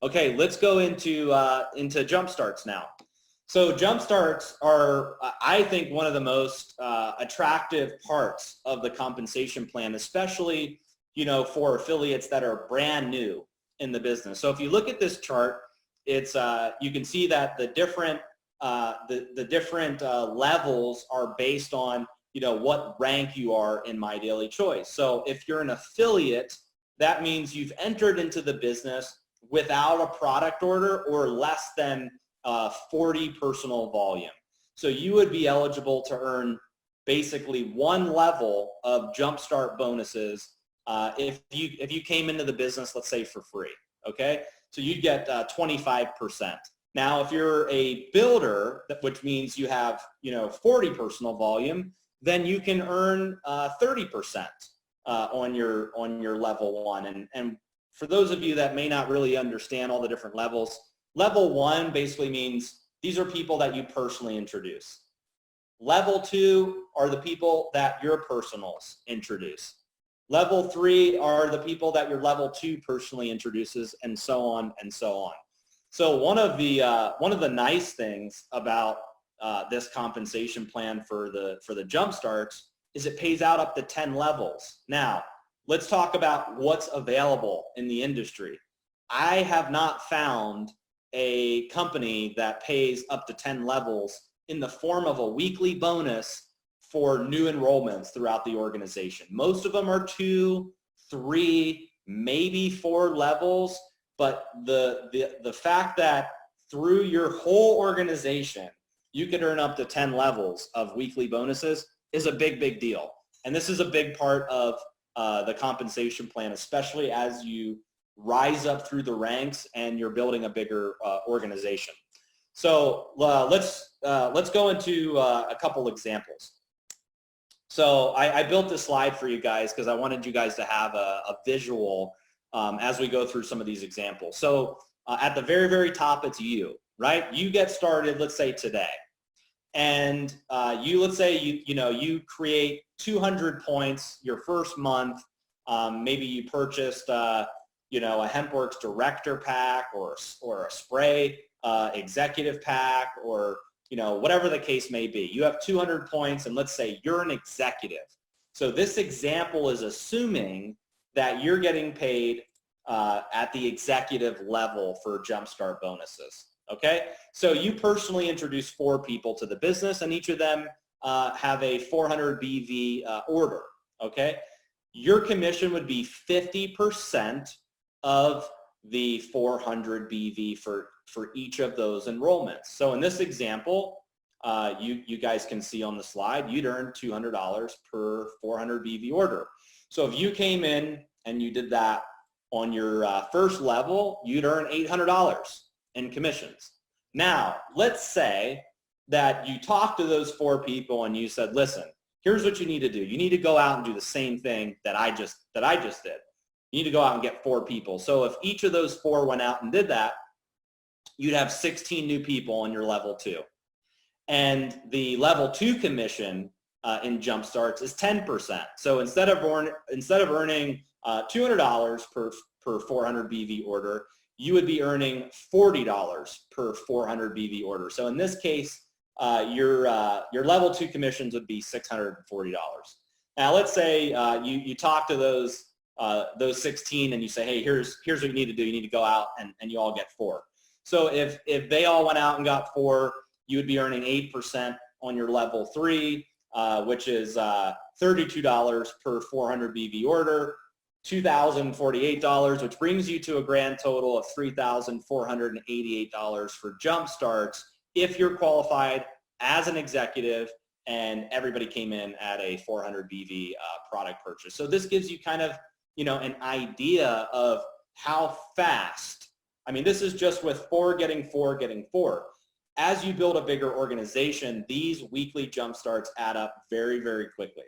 Okay, let's go into jump starts now. So jump starts are, I think, one of the most attractive parts of the compensation plan, especially, for affiliates that are brand new in the business. So if you look at this chart, it's you can see that the different levels are based on what rank you are in My Daily Choice. So if you're an affiliate, that means you've entered into the business without a product order or less than 40 personal volume. So you would be eligible to earn basically one level of jumpstart bonuses if you came into the business, let's say, for free. Okay, so you'd get 25%. Now, if you're a builder, which means you have 40 personal volume, then you can earn 30% on your level one. And for those of you that may not really understand all the different levels, level one basically means these are people that you personally introduce. Level two are the people that your personals introduce. Level three are the people that your level two personally introduces, and so on and so on. So one of the nice things about this compensation plan for the jump starts is it pays out up to 10 levels. Now, let's talk about what's available in the industry. I have not found a company that pays up to 10 levels in the form of a weekly bonus for new enrollments throughout the organization. Most of them are 2, 3, maybe 4 levels, but the fact that through your whole organization, you could earn up to 10 levels of weekly bonuses is a big, big deal. And this is a big part of the compensation plan, especially as you rise up through the ranks and you're building a bigger organization. So let's go into a couple examples. So I built this slide for you guys because I wanted you guys to have a visual as we go through some of these examples. So at the very, very top, it's you, right? You get started, let's say today. And let's say you create 200 points your first month. Maybe you purchased a HempWorks Director Pack or a Spray Executive Pack, or whatever the case may be. You have 200 points, and let's say you're an executive. So this example is assuming that you're getting paid at the executive level for Jumpstart bonuses. Okay, so you personally introduce 4 people to the business, and each of them have a 400 BV order. Okay, your commission would be 50% of the 400 BV for each of those enrollments. So in this example, you guys can see on the slide, you'd earn $200 per 400 BV order. So if you came in and you did that on your first level, you'd earn $800 in commissions. Now, let's say that you talked to those 4 people and you said, listen, here's what you need to do. You need to go out and do the same thing that I just did. You need to go out and get 4 people. So if each of those 4 went out and did that, you'd have 16 new people on your level 2. And the level 2 commission in Jump Starts is 10%. So instead of earning $200 per 400 BV order, you would be earning $40 per 400 BV order. So in this case, your level 2 commissions would be $640. Now let's say you talk to those 16 and you say, hey, here's what you need to do. You need to go out and you all get 4. So if they all went out and got 4, you would be earning 8% on your level 3, which is $32 per 400 BV order, $2,048, which brings you to a grand total of $3,488 for Jump Starts if you're qualified as an executive and everybody came in at a 400 BV product purchase. So this gives you kind of, an idea of how fast. I mean, this is just with 4 getting 4 getting 4. As you build a bigger organization, these weekly Jump Starts add up very, very quickly.